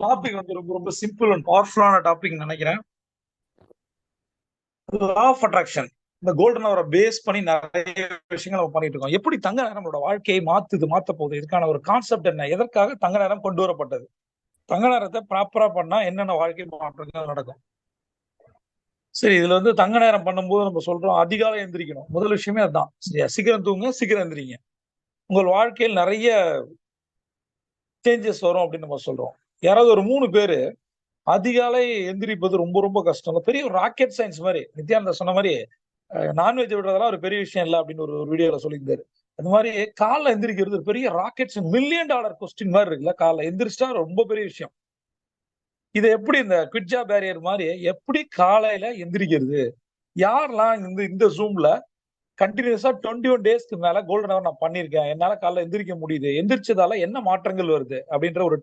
Topic வந்து ரொம்ப ரொம்ப சிம்பிள் அண்ட் பவர்ஃபுல்லான டாபிக் நினைக்கிறேன். Law of attraction. இந்த கோல்டன் அவரை பேஸ் பண்ணி நிறைய விஷயங்கள் நம்ம பண்ணிட்டு இருக்கோம். எப்படி தங்க நேரம் நம்மளோட வாழ்க்கையை மாத்த போகுது? இதுக்கான ஒரு கான்செப்ட் என்ன? எதற்காக தங்க நேரம் கொண்டு வரப்பட்டது? தங்க நேரத்தை ப்ராப்பரா பண்ணா என்னென்ன வாழ்க்கை மாற்றங்கள் நடக்கும்? சரி, இதுல வந்து தங்க நேரம் பண்ணும்போது நம்ம சொல்றோம் அதிகாலை எந்திரிக்கணும். முதல் விஷயமே அதுதான். சரியா? சீக்கிரம் தூங்க, சீக்கிரம் எந்திரிங்க. உங்கள் வாழ்க்கையில் நிறைய சேஞ்சஸ் வரும் அப்படின்னு நம்ம சொல்றோம். யாராவது ஒரு 3 பேரு அதிகாலை எந்திரிப்பது ரொம்ப ரொம்ப கஷ்டம். அது பெரிய ஒரு ராக்கெட் சயின்ஸ் மாரி. நித்யானந்தா சொன்ன மாரி, நான்வெஜ் விடுறதெல்லாம் ஒரு பெரிய விஷயம் இல்ல அப்படின்னு ஒரு வீடியோல சொல்லியிருந்தாரு. அது மாரி காலைல எந்திரிக்கிறது ஒரு பெரிய ராக்கெட்ஸ் $1,000,000 கொஸ்டின் மாரி இருக்குல்ல. காலைல எந்திரிச்சிட்டா ரொம்ப பெரிய விஷயம். இத எப்படி இந்த குவிட்ஜா பேரியர் மாரி எப்படி காலையில எந்திரிக்கிறது? யாரெல்லாம் இந்த இந்த Zoomல கன்டினியூஸா 21 டேஸ்க்கு மேல கோல்டன் ஹவர் நான் பண்ணியிருக்கேன். என்னால காலைல எந்திரிக்க முடியுது. எந்திரிச்சதால என்ன மாற்றங்கள் வருது? அப்படின்ற ஒரு